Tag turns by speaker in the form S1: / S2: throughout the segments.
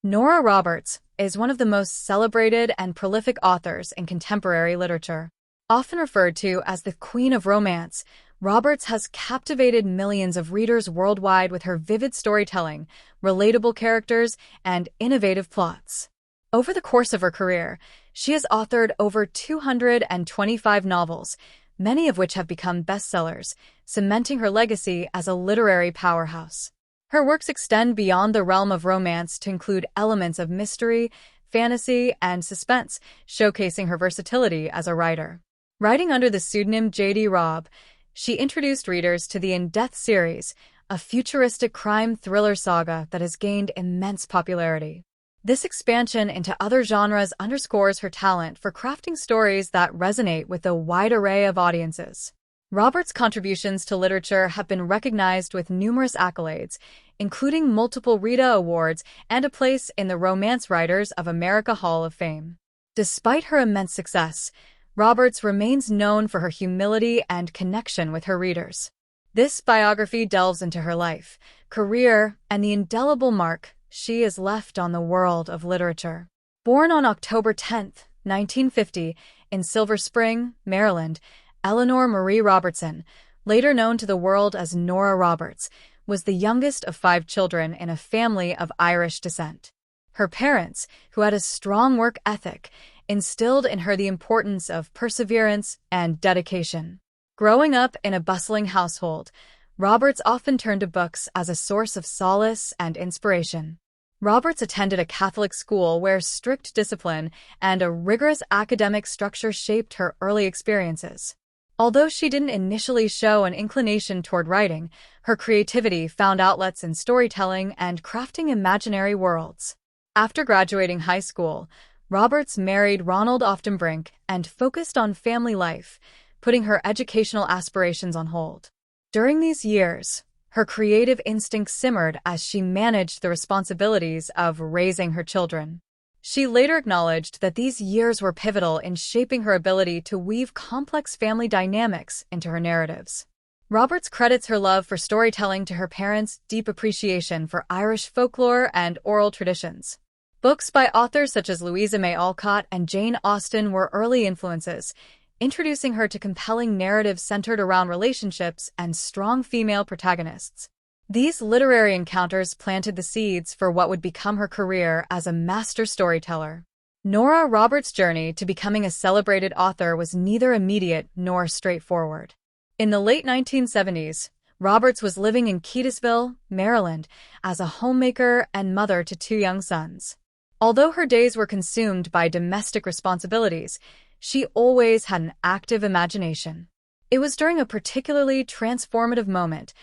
S1: Nora Roberts is one of the most celebrated and prolific authors in contemporary literature. Often referred to as the Queen of Romance, Roberts has captivated millions of readers worldwide with her vivid storytelling, relatable characters, and innovative plots. Over the course of her career, she has authored over 225 novels, many of which have become bestsellers, cementing her legacy as a literary powerhouse. Her works extend beyond the realm of romance to include elements of mystery, fantasy, and suspense, showcasing her versatility as a writer. Writing under the pseudonym J.D. Robb, she introduced readers to the In Death series, a futuristic crime thriller saga that has gained immense popularity. This expansion into other genres underscores her talent for crafting stories that resonate with a wide array of audiences. Roberts' contributions to literature have been recognized with numerous accolades, including multiple Rita Awards and a place in the Romance Writers of America Hall of Fame. Despite her immense success, Roberts remains known for her humility and connection with her readers. This biography delves into her life, career, and the indelible mark she has left on the world of literature. Born on October 10, 1950, in Silver Spring, Maryland, Eleanor Marie Robertson, later known to the world as Nora Roberts, was the youngest of 5 children in a family of Irish descent. Her parents, who had a strong work ethic, instilled in her the importance of perseverance and dedication. Growing up in a bustling household, Roberts often turned to books as a source of solace and inspiration. Roberts attended a Catholic school where strict discipline and a rigorous academic structure shaped her early experiences. Although she didn't initially show an inclination toward writing, her creativity found outlets in storytelling and crafting imaginary worlds. After graduating high school, Roberts married Ronald Oftenbrink and focused on family life, putting her educational aspirations on hold. During these years, her creative instincts simmered as she managed the responsibilities of raising her children. She later acknowledged that these years were pivotal in shaping her ability to weave complex family dynamics into her narratives. Roberts credits her love for storytelling to her parents' deep appreciation for Irish folklore and oral traditions. Books by authors such as Louisa May Alcott and Jane Austen were early influences, introducing her to compelling narratives centered around relationships and strong female protagonists. These literary encounters planted the seeds for what would become her career as a master storyteller. Nora Roberts' journey to becoming a celebrated author was neither immediate nor straightforward. In the late 1970s, Roberts was living in Keedysville, Maryland, as a homemaker and mother to 2 young sons. Although her days were consumed by domestic responsibilities, she always had an active imagination. It was during a particularly transformative moment,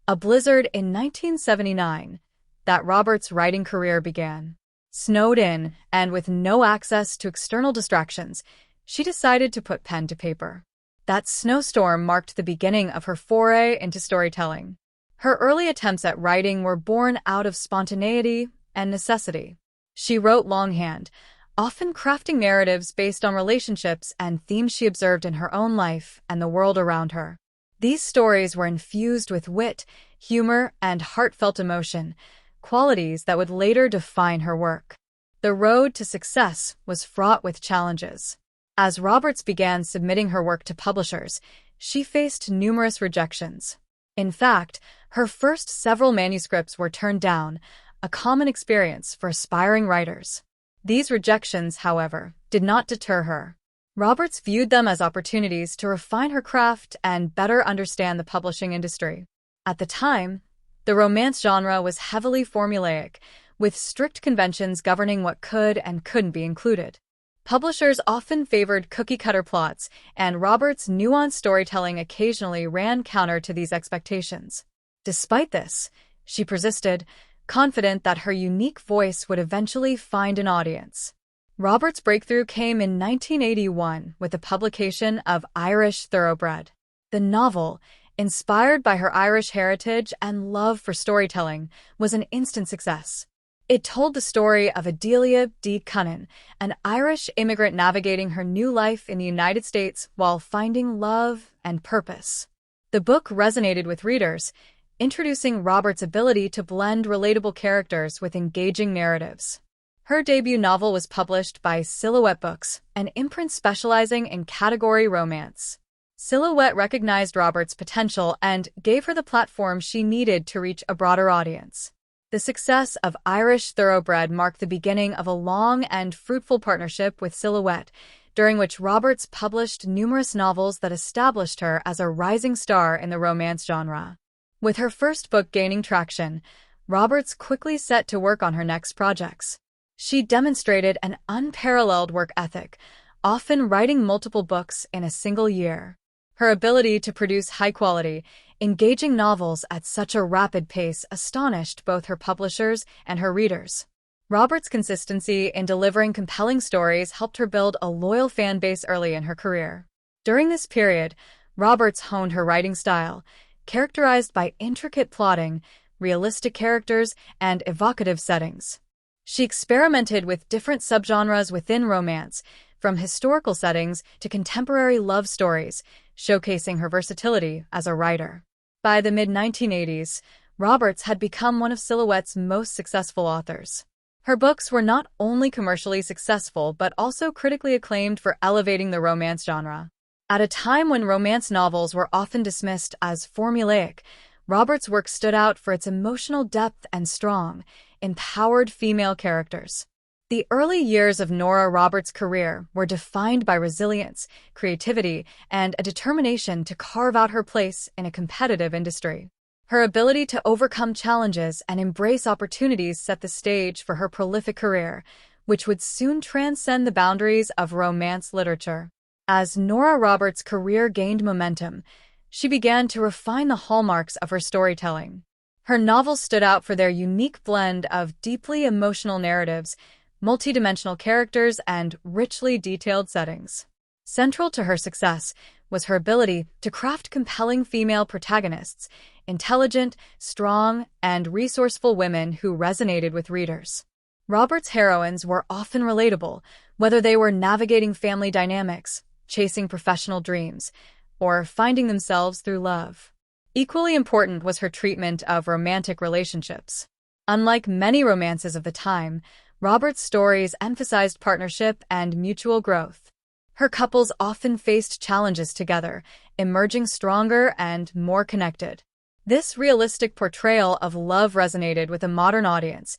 S1: a blizzard in 1979, that Roberts' writing career began. Snowed in and with no access to external distractions, she decided to put pen to paper. That snowstorm marked the beginning of her foray into storytelling. Her early attempts at writing were born out of spontaneity and necessity. She wrote longhand, often crafting narratives based on relationships and themes she observed in her own life and the world around her. These stories were infused with wit, humor, and heartfelt emotion, qualities that would later define her work. The road to success was fraught with challenges. As Roberts began submitting her work to publishers, she faced numerous rejections. In fact, her first several manuscripts were turned down, a common experience for aspiring writers. These rejections, however, did not deter her. Roberts viewed them as opportunities to refine her craft and better understand the publishing industry. At the time, the romance genre was heavily formulaic, with strict conventions governing what could and couldn't be included. Publishers often favored cookie-cutter plots, and Roberts' nuanced storytelling occasionally ran counter to these expectations. Despite this, she persisted, confident that her unique voice would eventually find an audience. Roberts' breakthrough came in 1981 with the publication of Irish Thoroughbred. The novel, inspired by her Irish heritage and love for storytelling, was an instant success. It told the story of Adelia D. Cunnan, an Irish immigrant navigating her new life in the United States while finding love and purpose. The book resonated with readers, introducing Roberts' ability to blend relatable characters with engaging narratives. Her debut novel was published by Silhouette Books, an imprint specializing in category romance. Silhouette recognized Roberts' potential and gave her the platform she needed to reach a broader audience. The success of Irish Thoroughbred marked the beginning of a long and fruitful partnership with Silhouette, during which Roberts published numerous novels that established her as a rising star in the romance genre. With her first book gaining traction, Roberts quickly set to work on her next projects. She demonstrated an unparalleled work ethic, often writing multiple books in a single year. Her ability to produce high-quality, engaging novels at such a rapid pace astonished both her publishers and her readers. Roberts' consistency in delivering compelling stories helped her build a loyal fan base early in her career. During this period, Roberts honed her writing style, characterized by intricate plotting, realistic characters, and evocative settings. She experimented with different subgenres within romance, from historical settings to contemporary love stories, showcasing her versatility as a writer. By the mid-1980s, Roberts had become one of Silhouette's most successful authors. Her books were not only commercially successful but also critically acclaimed for elevating the romance genre. At a time when romance novels were often dismissed as formulaic, Roberts' work stood out for its emotional depth and strong, empowered female characters. The early years of Nora Roberts' career were defined by resilience, creativity, and a determination to carve out her place in a competitive industry. Her ability to overcome challenges and embrace opportunities set the stage for her prolific career, which would soon transcend the boundaries of romance literature. As Nora Roberts' career gained momentum, she began to refine the hallmarks of her storytelling. Her novels stood out for their unique blend of deeply emotional narratives, multidimensional characters, and richly detailed settings. Central to her success was her ability to craft compelling female protagonists, intelligent, strong, and resourceful women who resonated with readers. Roberts' heroines were often relatable, whether they were navigating family dynamics, chasing professional dreams, or finding themselves through love. Equally important was her treatment of romantic relationships. Unlike many romances of the time, Roberts' stories emphasized partnership and mutual growth. Her couples often faced challenges together, emerging stronger and more connected. This realistic portrayal of love resonated with a modern audience,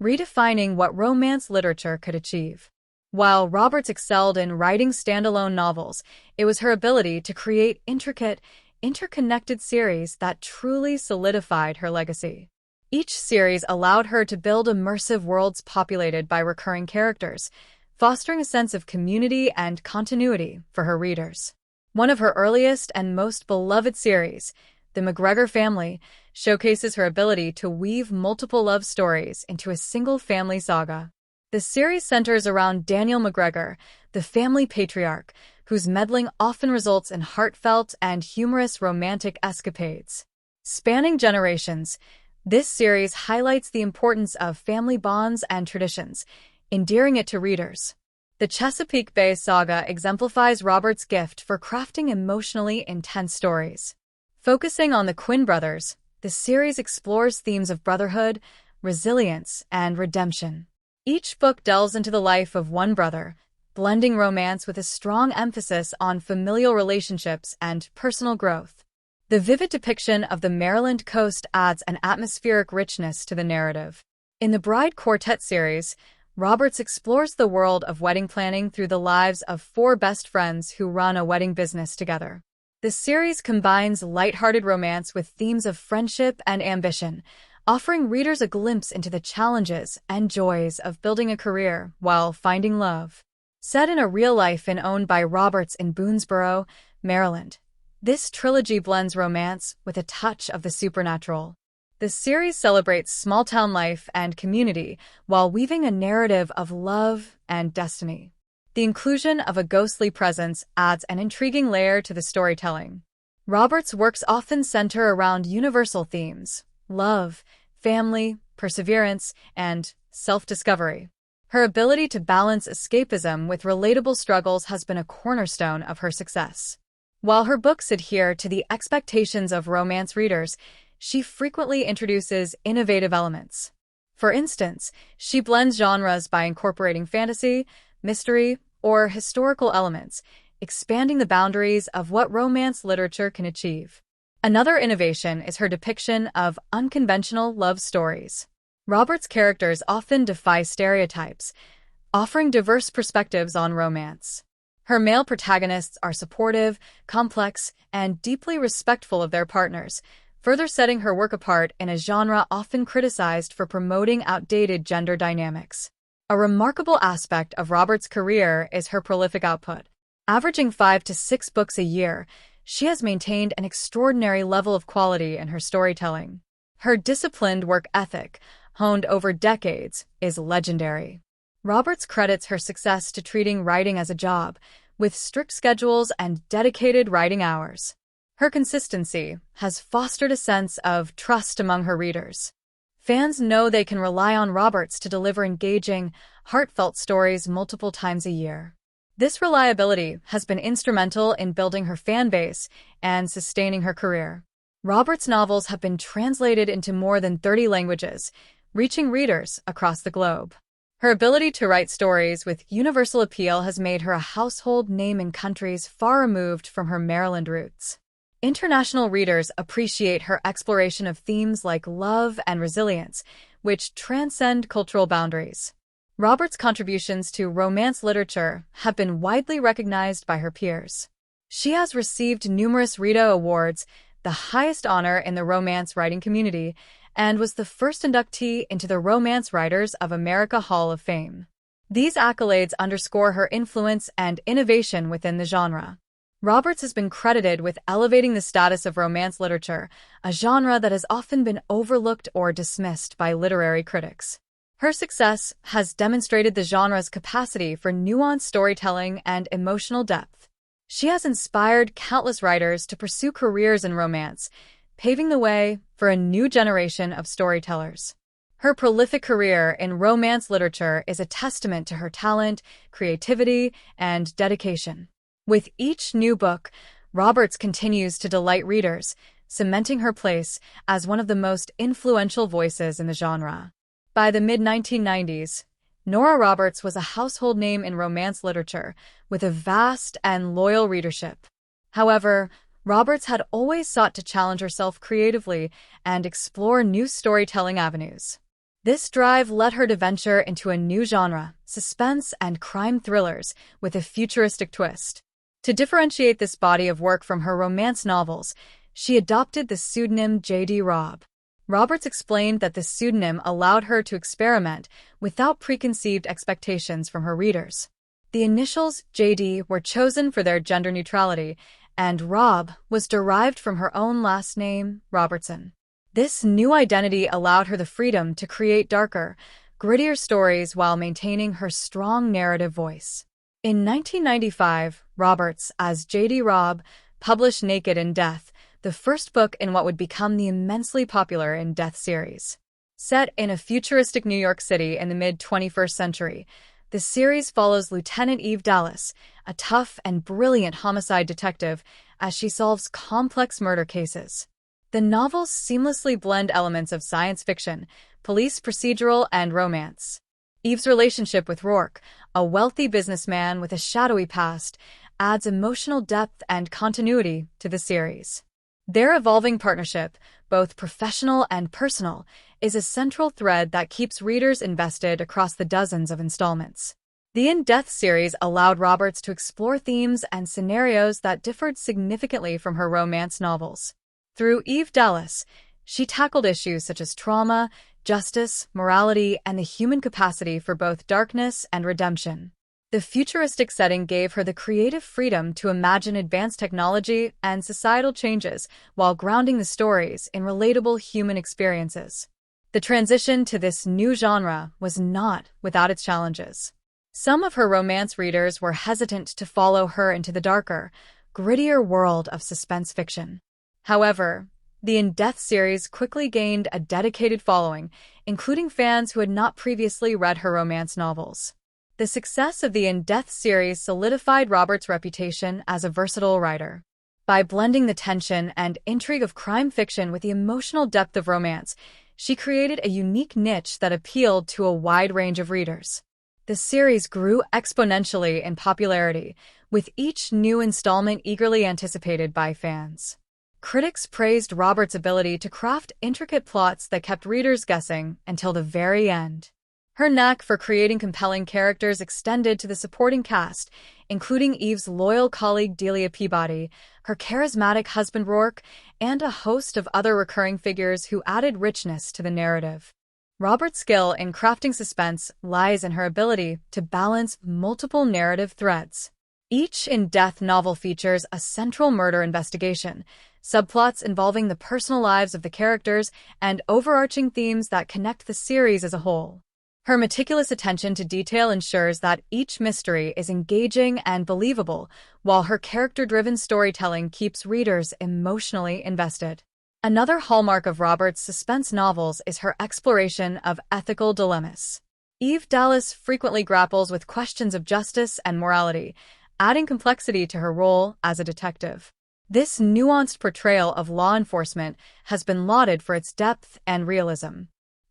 S1: redefining what romance literature could achieve. While Roberts excelled in writing standalone novels, it was her ability to create intricate, interconnected series that truly solidified her legacy. Each series allowed her to build immersive worlds populated by recurring characters, fostering a sense of community and continuity for her readers. One of her earliest and most beloved series, The McGregor Family, showcases her ability to weave multiple love stories into a single family saga. The series centers around Daniel McGregor, the family patriarch, whose meddling often results in heartfelt and humorous romantic escapades. Spanning generations, this series highlights the importance of family bonds and traditions, endearing it to readers. The Chesapeake Bay saga exemplifies Roberts' gift for crafting emotionally intense stories. Focusing on the Quinn brothers, the series explores themes of brotherhood, resilience, and redemption. Each book delves into the life of one brother, blending romance with a strong emphasis on familial relationships and personal growth. The vivid depiction of the Maryland coast adds an atmospheric richness to the narrative. In the Bride Quartet series, Roberts explores the world of wedding planning through the lives of four best friends who run a wedding business together. The series combines lighthearted romance with themes of friendship and ambition, offering readers a glimpse into the challenges and joys of building a career while finding love. Set in a real-life inn owned by Roberts in Boonesboro, Maryland, this trilogy blends romance with a touch of the supernatural. The series celebrates small-town life and community while weaving a narrative of love and destiny. The inclusion of a ghostly presence adds an intriguing layer to the storytelling. Roberts' works often center around universal themes: love, family, perseverance, and self-discovery. Her ability to balance escapism with relatable struggles has been a cornerstone of her success. While her books adhere to the expectations of romance readers, she frequently introduces innovative elements. For instance, she blends genres by incorporating fantasy, mystery, or historical elements, expanding the boundaries of what romance literature can achieve. Another innovation is her depiction of unconventional love stories. Roberts' characters often defy stereotypes, offering diverse perspectives on romance. Her male protagonists are supportive, complex, and deeply respectful of their partners, further setting her work apart in a genre often criticized for promoting outdated gender dynamics. A remarkable aspect of Roberts' career is her prolific output. Averaging 5 to 6 books a year, she has maintained an extraordinary level of quality in her storytelling. Her disciplined work ethic, honed over decades, is legendary. Roberts credits her success to treating writing as a job, with strict schedules and dedicated writing hours. Her consistency has fostered a sense of trust among her readers. Fans know they can rely on Roberts to deliver engaging, heartfelt stories multiple times a year. This reliability has been instrumental in building her fan base and sustaining her career. Roberts' novels have been translated into more than 30 languages, reaching readers across the globe. Her ability to write stories with universal appeal has made her a household name in countries far removed from her Maryland roots. International readers appreciate her exploration of themes like love and resilience, which transcend cultural boundaries. Roberts' contributions to romance literature have been widely recognized by her peers. She has received numerous Rita Awards, the highest honor in the romance writing community, and was the first inductee into the Romance Writers of America Hall of Fame. These accolades underscore her influence and innovation within the genre. Roberts has been credited with elevating the status of romance literature, a genre that has often been overlooked or dismissed by literary critics. Her success has demonstrated the genre's capacity for nuanced storytelling and emotional depth. She has inspired countless writers to pursue careers in romance, paving the way for a new generation of storytellers. Her prolific career in romance literature is a testament to her talent, creativity, and dedication. With each new book, Roberts continues to delight readers, cementing her place as one of the most influential voices in the genre. By the mid-1990s, Nora Roberts was a household name in romance literature, with a vast and loyal readership. However, Roberts had always sought to challenge herself creatively and explore new storytelling avenues. This drive led her to venture into a new genre, suspense and crime thrillers, with a futuristic twist. To differentiate this body of work from her romance novels, she adopted the pseudonym J.D. Robb. Roberts explained that this pseudonym allowed her to experiment without preconceived expectations from her readers. The initials J.D. were chosen for their gender neutrality, and Robb was derived from her own last name, Robertson. This new identity allowed her the freedom to create darker, grittier stories while maintaining her strong narrative voice. In 1995, Roberts, as J.D. Robb, published Naked in Death, the first book in what would become the immensely popular In Death series. Set in a futuristic New York City in the mid-21st century, the series follows Lieutenant Eve Dallas, a tough and brilliant homicide detective, as she solves complex murder cases. The novels seamlessly blend elements of science fiction, police procedural, and romance. Eve's relationship with Rourke, a wealthy businessman with a shadowy past, adds emotional depth and continuity to the series. Their evolving partnership, both professional and personal, is a central thread that keeps readers invested across the dozens of installments. The In Death series allowed Roberts to explore themes and scenarios that differed significantly from her romance novels. Through Eve Dallas, she tackled issues such as trauma, justice, morality, and the human capacity for both darkness and redemption. The futuristic setting gave her the creative freedom to imagine advanced technology and societal changes while grounding the stories in relatable human experiences. The transition to this new genre was not without its challenges. Some of her romance readers were hesitant to follow her into the darker, grittier world of suspense fiction. However, the In Death series quickly gained a dedicated following, including fans who had not previously read her romance novels. The success of the In Death series solidified Roberts' reputation as a versatile writer. By blending the tension and intrigue of crime fiction with the emotional depth of romance, she created a unique niche that appealed to a wide range of readers. The series grew exponentially in popularity, with each new installment eagerly anticipated by fans. Critics praised Roberts' ability to craft intricate plots that kept readers guessing until the very end. Her knack for creating compelling characters extended to the supporting cast, including Eve's loyal colleague Delia Peabody, her charismatic husband Rourke, and a host of other recurring figures who added richness to the narrative. Roberts' skill in crafting suspense lies in her ability to balance multiple narrative threads. Each in-depth novel features a central murder investigation, subplots involving the personal lives of the characters, and overarching themes that connect the series as a whole. Her meticulous attention to detail ensures that each mystery is engaging and believable, while her character-driven storytelling keeps readers emotionally invested. Another hallmark of Roberts' suspense novels is her exploration of ethical dilemmas. Eve Dallas frequently grapples with questions of justice and morality, adding complexity to her role as a detective. This nuanced portrayal of law enforcement has been lauded for its depth and realism.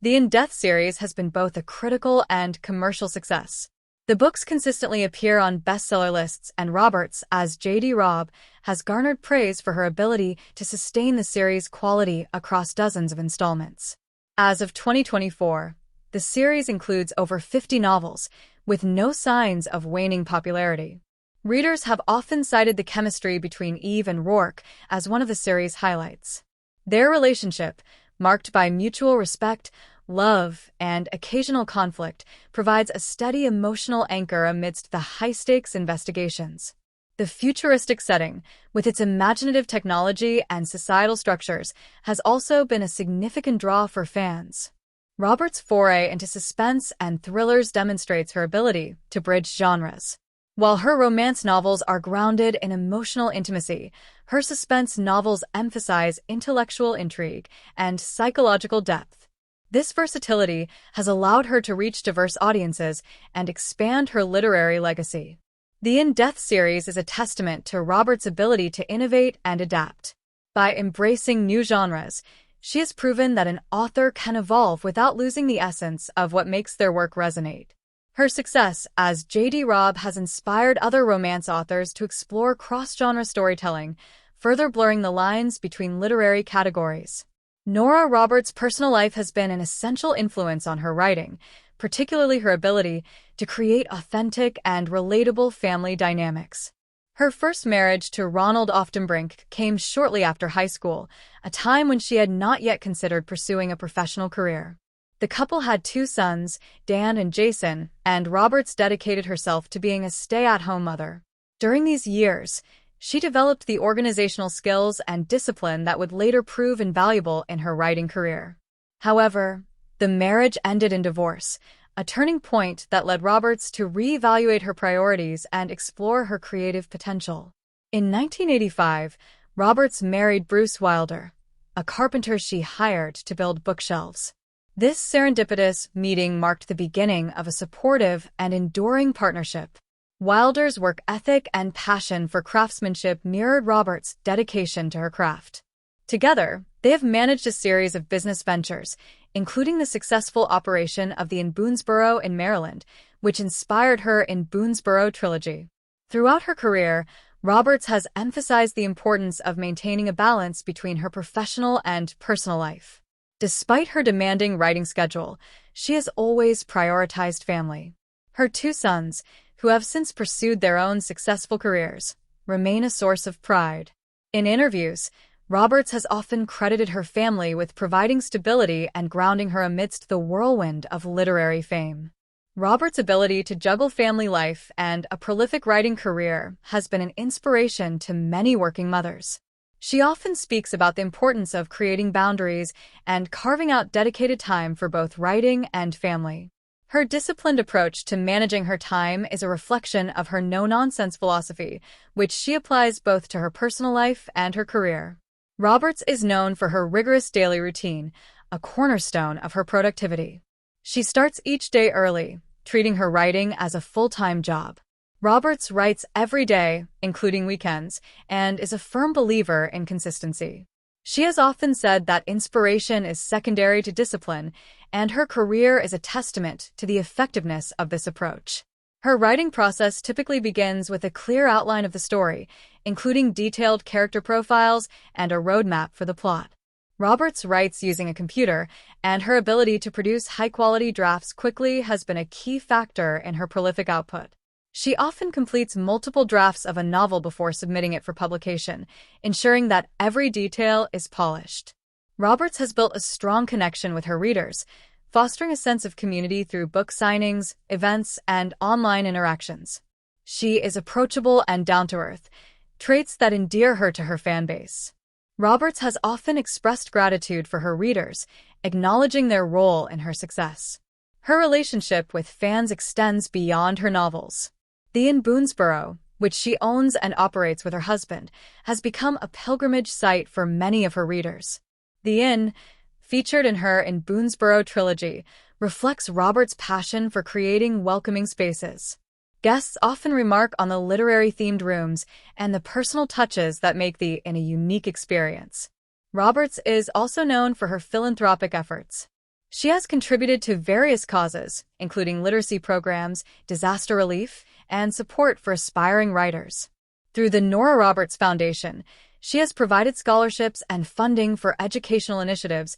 S1: The In Death series has been both a critical and commercial success. The books consistently appear on bestseller lists, and Roberts, as J.D. Robb, has garnered praise for her ability to sustain the series' quality across dozens of installments. As of 2024, the series includes over 50 novels, with no signs of waning popularity. Readers have often cited the chemistry between Eve and Rourke as one of the series' highlights. Their relationship, marked by mutual respect, love, and occasional conflict, provides a steady emotional anchor amidst the high-stakes investigations. The futuristic setting, with its imaginative technology and societal structures, has also been a significant draw for fans. Roberts' foray into suspense and thrillers demonstrates her ability to bridge genres. While her romance novels are grounded in emotional intimacy, her suspense novels emphasize intellectual intrigue and psychological depth. This versatility has allowed her to reach diverse audiences and expand her literary legacy. The In Death series is a testament to Roberts' ability to innovate and adapt. By embracing new genres, she has proven that an author can evolve without losing the essence of what makes their work resonate. Her success as J.D. Robb has inspired other romance authors to explore cross-genre storytelling, further blurring the lines between literary categories. Nora Roberts' personal life has been an essential influence on her writing, particularly her ability to create authentic and relatable family dynamics. Her first marriage to Ronald Oftenbrink came shortly after high school, a time when she had not yet considered pursuing a professional career. The couple had 2 sons, Dan and Jason, and Roberts dedicated herself to being a stay-at-home mother. During these years, she developed the organizational skills and discipline that would later prove invaluable in her writing career. However, the marriage ended in divorce, a turning point that led Roberts to reevaluate her priorities and explore her creative potential. In 1985, Roberts married Bruce Wilder, a carpenter she hired to build bookshelves. This serendipitous meeting marked the beginning of a supportive and enduring partnership. Wilder's work ethic and passion for craftsmanship mirrored Roberts' dedication to her craft. Together, they have managed a series of business ventures, including the successful operation of the Inn Boonesborough in Maryland, which inspired her in Boonesborough trilogy. Throughout her career, Roberts has emphasized the importance of maintaining a balance between her professional and personal life. Despite her demanding writing schedule, she has always prioritized family. Her 2 sons, who have since pursued their own successful careers, remain a source of pride. In interviews, Roberts has often credited her family with providing stability and grounding her amidst the whirlwind of literary fame. Roberts' ability to juggle family life and a prolific writing career has been an inspiration to many working mothers. She often speaks about the importance of creating boundaries and carving out dedicated time for both writing and family. Her disciplined approach to managing her time is a reflection of her no-nonsense philosophy, which she applies both to her personal life and her career. Roberts is known for her rigorous daily routine, a cornerstone of her productivity. She starts each day early, treating her writing as a full-time job. Roberts writes every day, including weekends, and is a firm believer in consistency. She has often said that inspiration is secondary to discipline, and her career is a testament to the effectiveness of this approach. Her writing process typically begins with a clear outline of the story, including detailed character profiles and a roadmap for the plot. Roberts writes using a computer, and her ability to produce high-quality drafts quickly has been a key factor in her prolific output. She often completes multiple drafts of a novel before submitting it for publication, ensuring that every detail is polished. Roberts has built a strong connection with her readers, fostering a sense of community through book signings, events, and online interactions. She is approachable and down-to-earth, traits that endear her to her fan base. Roberts has often expressed gratitude for her readers, acknowledging their role in her success. Her relationship with fans extends beyond her novels. The Inn Boonesborough, which she owns and operates with her husband, has become a pilgrimage site for many of her readers. The Inn, featured in her Inn Boonesborough trilogy, reflects Roberts' passion for creating welcoming spaces. Guests often remark on the literary-themed rooms and the personal touches that make the Inn a unique experience. Roberts is also known for her philanthropic efforts. She has contributed to various causes, including literacy programs, disaster relief, and support for aspiring writers. Through the Nora Roberts Foundation, she has provided scholarships and funding for educational initiatives,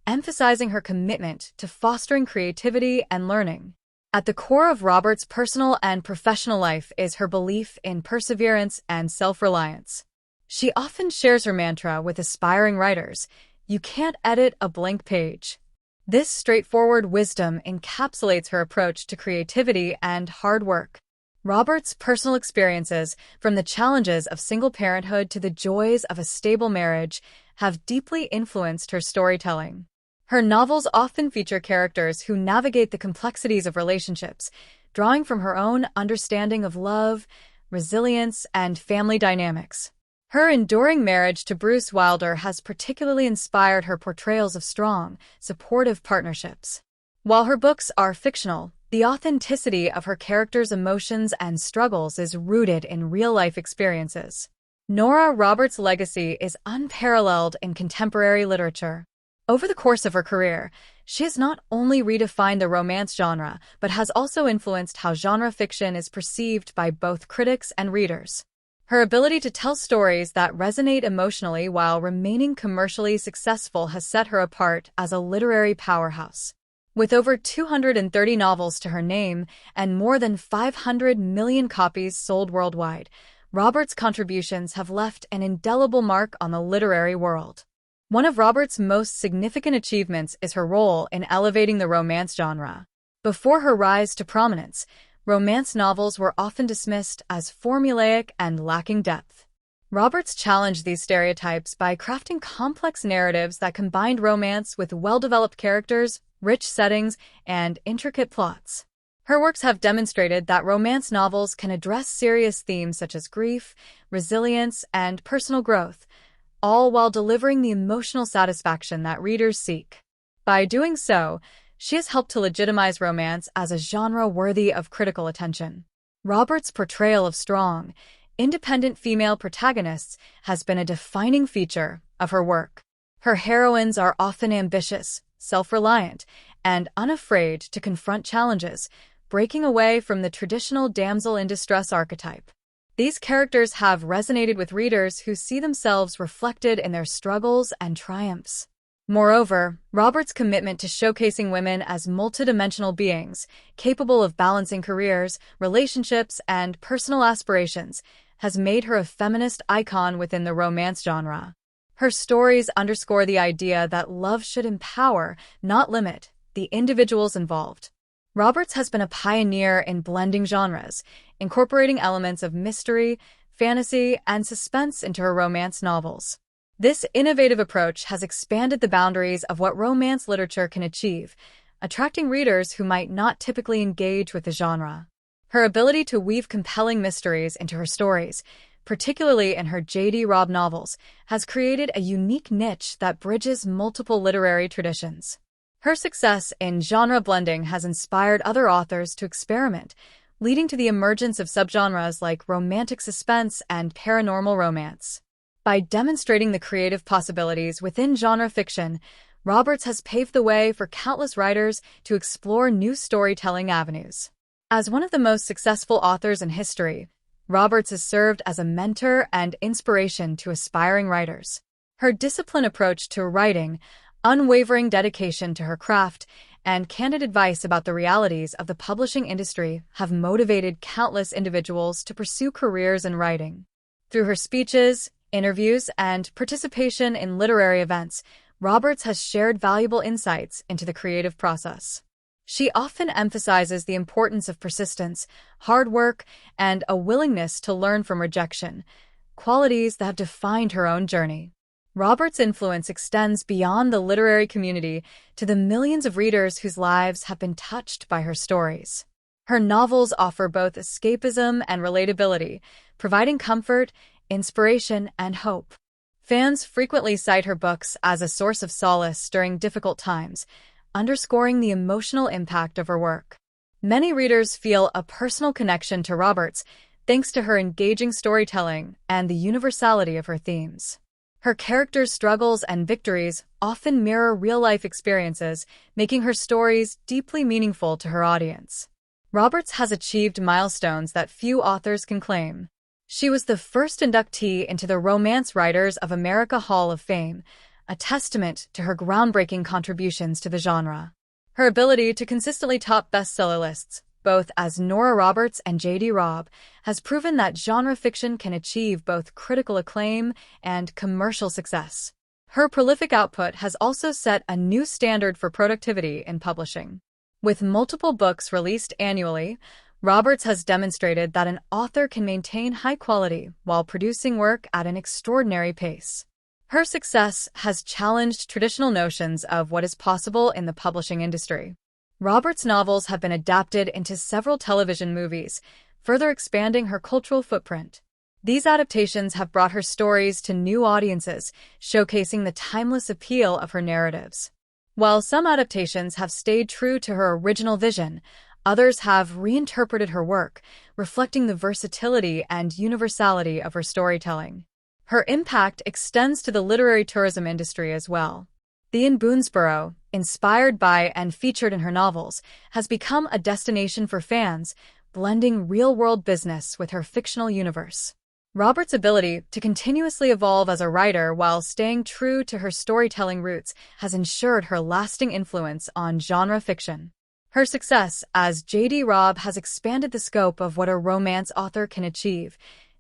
S1: emphasizing her commitment to fostering creativity and learning. At the core of Roberts' personal and professional life is her belief in perseverance and self-reliance. She often shares her mantra with aspiring writers: "You can't edit a blank page." This straightforward wisdom encapsulates her approach to creativity and hard work. Roberts' personal experiences, from the challenges of single parenthood to the joys of a stable marriage, have deeply influenced her storytelling. Her novels often feature characters who navigate the complexities of relationships, drawing from her own understanding of love, resilience, and family dynamics. Her enduring marriage to Bruce Wilder has particularly inspired her portrayals of strong, supportive partnerships. While her books are fictional, the authenticity of her characters' emotions and struggles is rooted in real-life experiences. Nora Roberts' legacy is unparalleled in contemporary literature. Over the course of her career, she has not only redefined the romance genre, but has also influenced how genre fiction is perceived by both critics and readers. Her ability to tell stories that resonate emotionally while remaining commercially successful has set her apart as a literary powerhouse. With over 230 novels to her name and more than 500 million copies sold worldwide, Roberts' contributions have left an indelible mark on the literary world. One of Roberts' most significant achievements is her role in elevating the romance genre. Before her rise to prominence, romance novels were often dismissed as formulaic and lacking depth. Roberts challenged these stereotypes by crafting complex narratives that combined romance with well-developed characters, rich settings, and intricate plots. Her works have demonstrated that romance novels can address serious themes such as grief, resilience, and personal growth, all while delivering the emotional satisfaction that readers seek. By doing so, she has helped to legitimize romance as a genre worthy of critical attention. Roberts' portrayal of strong, independent female protagonists has been a defining feature of her work. Her heroines are often ambitious, self-reliant, and unafraid to confront challenges, breaking away from the traditional damsel in distress archetype. These characters have resonated with readers who see themselves reflected in their struggles and triumphs. Moreover, Roberts' commitment to showcasing women as multidimensional beings, capable of balancing careers, relationships, and personal aspirations, has made her a feminist icon within the romance genre. Her stories underscore the idea that love should empower, not limit, the individuals involved. Roberts has been a pioneer in blending genres, incorporating elements of mystery, fantasy, and suspense into her romance novels. This innovative approach has expanded the boundaries of what romance literature can achieve, attracting readers who might not typically engage with the genre. Her ability to weave compelling mysteries into her stories, particularly in her J.D. Robb novels, has created a unique niche that bridges multiple literary traditions. Her success in genre blending has inspired other authors to experiment, leading to the emergence of subgenres like romantic suspense and paranormal romance. By demonstrating the creative possibilities within genre fiction, Roberts has paved the way for countless writers to explore new storytelling avenues. As one of the most successful authors in history, Roberts has served as a mentor and inspiration to aspiring writers. Her disciplined approach to writing, unwavering dedication to her craft, and candid advice about the realities of the publishing industry have motivated countless individuals to pursue careers in writing. Through her speeches, interviews, and participation in literary events, Roberts has shared valuable insights into the creative process. She often emphasizes the importance of persistence, hard work, and a willingness to learn from rejection, qualities that have defined her own journey. Roberts' influence extends beyond the literary community to the millions of readers whose lives have been touched by her stories. Her novels offer both escapism and relatability, providing comfort, inspiration, and hope. Fans frequently cite her books as a source of solace during difficult times, underscoring the emotional impact of her work. Many readers feel a personal connection to Roberts thanks to her engaging storytelling and the universality of her themes. Her characters' struggles and victories often mirror real-life experiences, making her stories deeply meaningful to her audience. Roberts has achieved milestones that few authors can claim. She was the first inductee into the Romance Writers of America Hall of Fame, a testament to her groundbreaking contributions to the genre. Her ability to consistently top bestseller lists, both as Nora Roberts and J.D. Robb, has proven that genre fiction can achieve both critical acclaim and commercial success. Her prolific output has also set a new standard for productivity in publishing. With multiple books released annually, Roberts has demonstrated that an author can maintain high quality while producing work at an extraordinary pace. Her success has challenged traditional notions of what is possible in the publishing industry. Roberts' novels have been adapted into several television movies, further expanding her cultural footprint. These adaptations have brought her stories to new audiences, showcasing the timeless appeal of her narratives. While some adaptations have stayed true to her original vision, others have reinterpreted her work, reflecting the versatility and universality of her storytelling. Her impact extends to the literary tourism industry as well. The Inn Boonesborough, inspired by and featured in her novels, has become a destination for fans, blending real-world business with her fictional universe. Roberts' ability to continuously evolve as a writer while staying true to her storytelling roots has ensured her lasting influence on genre fiction. Her success as J.D. Robb has expanded the scope of what a romance author can achieve,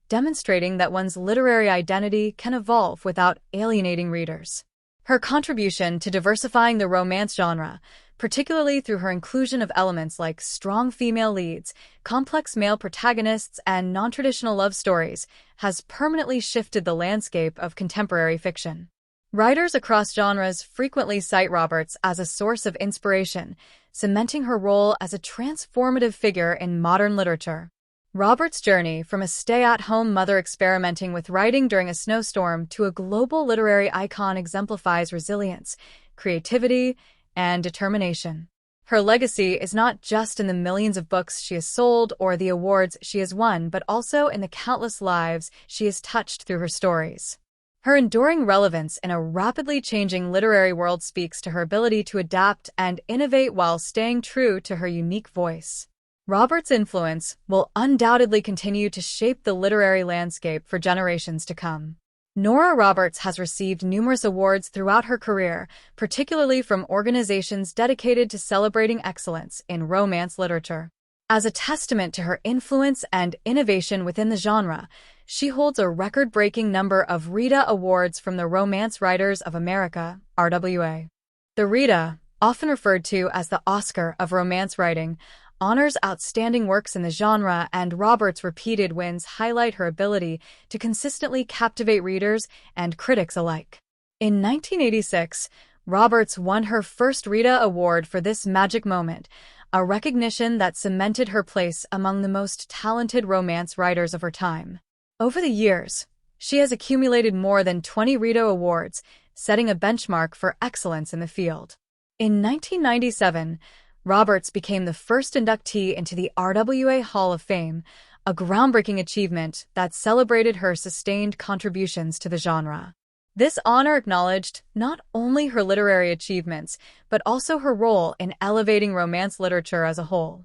S1: demonstrating that one's literary identity can evolve without alienating readers. Her contribution to diversifying the romance genre, particularly through her inclusion of elements like strong female leads, complex male protagonists, and non-traditional love stories, has permanently shifted the landscape of contemporary fiction. Writers across genres frequently cite Roberts as a source of inspiration, cementing her role as a transformative figure in modern literature. Roberts' journey from a stay-at-home mother experimenting with writing during a snowstorm to a global literary icon exemplifies resilience, creativity, and determination. Her legacy is not just in the millions of books she has sold or the awards she has won, but also in the countless lives she has touched through her stories. Her enduring relevance in a rapidly changing literary world speaks to her ability to adapt and innovate while staying true to her unique voice. Roberts' influence will undoubtedly continue to shape the literary landscape for generations to come. Nora Roberts has received numerous awards throughout her career, particularly from organizations dedicated to celebrating excellence in romance literature. As a testament to her influence and innovation within the genre, she holds a record-breaking number of Rita Awards from the Romance Writers of America, RWA. The Rita, often referred to as the Oscar of romance writing, honors outstanding works in the genre, and Roberts' repeated wins highlight her ability to consistently captivate readers and critics alike. In 1986, Roberts won her first Rita Award for this magic moment, a recognition that cemented her place among the most talented romance writers of her time. Over the years, she has accumulated more than 20 Rita Awards, setting a benchmark for excellence in the field. In 1997, Roberts became the first inductee into the RWA Hall of Fame, a groundbreaking achievement that celebrated her sustained contributions to the genre. This honor acknowledged not only her literary achievements, but also her role in elevating romance literature as a whole.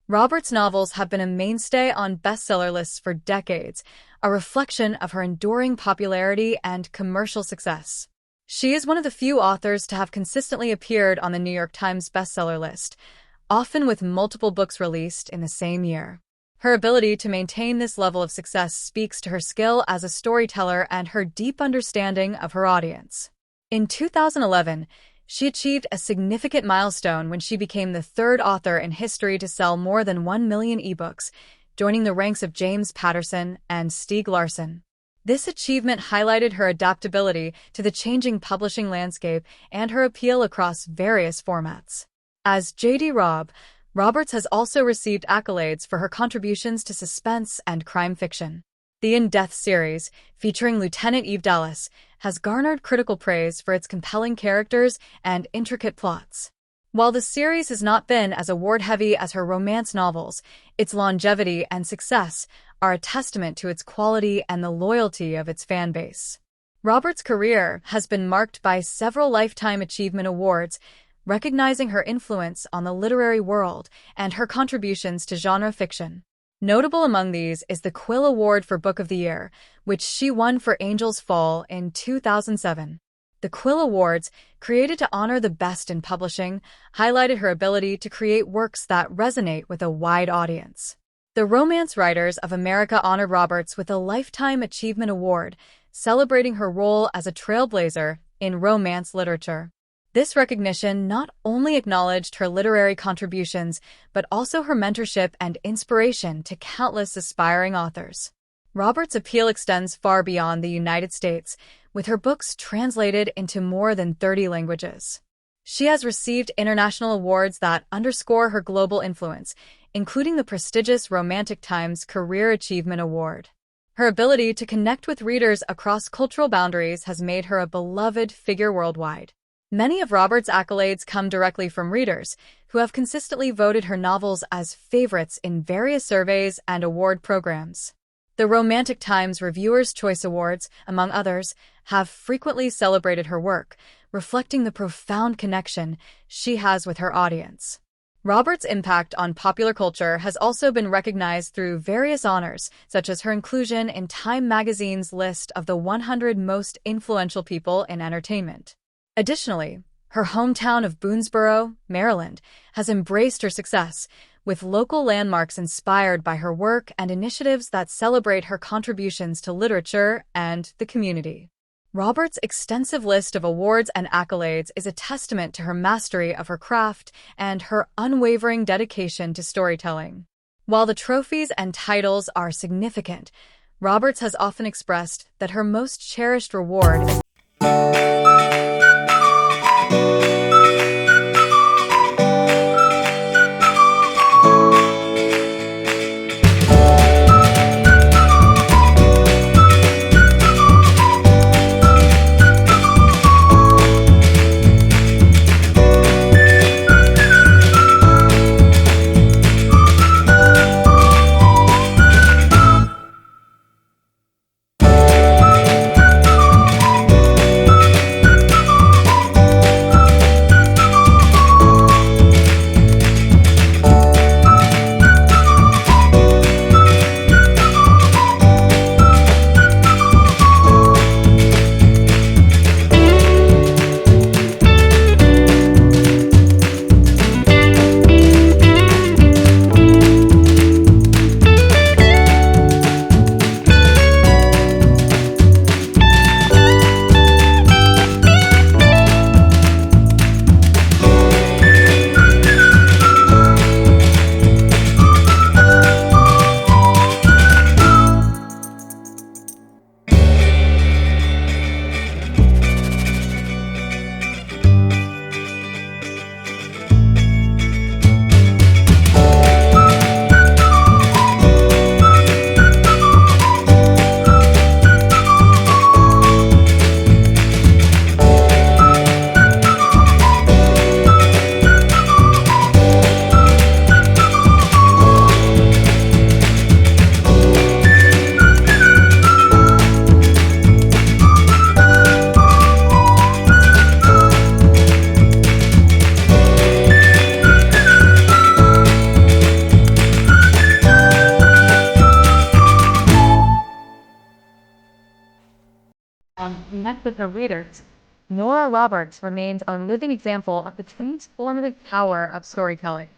S1: Roberts' novels have been a mainstay on bestseller lists for decades, a reflection of her enduring popularity and commercial success. She is one of the few authors to have consistently appeared on the New York Times bestseller list, often with multiple books released in the same year. Her ability to maintain this level of success speaks to her skill as a storyteller and her deep understanding of her audience. In 2011, she achieved a significant milestone when she became the third author in history to sell more than 1 million ebooks, joining the ranks of James Patterson and Stieg Larsson. This achievement highlighted her adaptability to the changing publishing landscape and her appeal across various formats. As J.D. Robb, Roberts has also received accolades for her contributions to suspense and crime fiction. The In Death series, featuring Lieutenant Eve Dallas, has garnered critical praise for its compelling characters and intricate plots. While the series has not been as award-heavy as her romance novels, its longevity and success are a testament to its quality and the loyalty of its fan base. Roberts' career has been marked by several Lifetime Achievement Awards, recognizing her influence on the literary world and her contributions to genre fiction. Notable among these is the Quill Award for Book of the Year, which she won for Angel's Fall in 2007. The Quill Awards, created to honor the best in publishing, highlighted her ability to create works that resonate with a wide audience. The Romance Writers of America honored Roberts with a Lifetime Achievement Award, celebrating her role as a trailblazer in romance literature. This recognition not only acknowledged her literary contributions, but also her mentorship and inspiration to countless aspiring authors. Roberts' appeal extends far beyond the United States, with her books translated into more than 30 languages. She has received international awards that underscore her global influence, including the prestigious Romantic Times Career Achievement Award. Her ability to connect with readers across cultural boundaries has made her a beloved figure worldwide. Many of Roberts' accolades come directly from readers, who have consistently voted her novels as favorites in various surveys and award programs. The Romantic Times Reviewers' Choice Awards, among others, have frequently celebrated her work, reflecting the profound connection she has with her audience. Roberts' impact on popular culture has also been recognized through various honors, such as her inclusion in Time magazine's list of the 100 most influential people in entertainment. Additionally, her hometown of Boonesboro, Maryland, has embraced her success, with local landmarks inspired by her work and initiatives that celebrate her contributions to literature and the community. Roberts' extensive list of awards and accolades is a testament to her mastery of her craft and her unwavering dedication to storytelling. While the trophies and titles are significant, Roberts has often expressed that her most cherished reward is connect with her readers. Nora Roberts remains a living example of the transformative power of storytelling.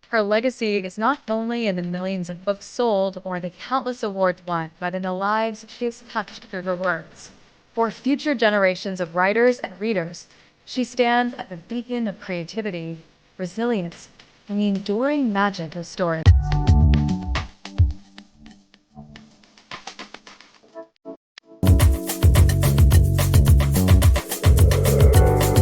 S1: Her legacy is not only in the millions of books sold or the countless awards won, but in the lives she has touched through her words. For future generations of writers and readers, she stands as a beacon of creativity, resilience, and the enduring magic of story.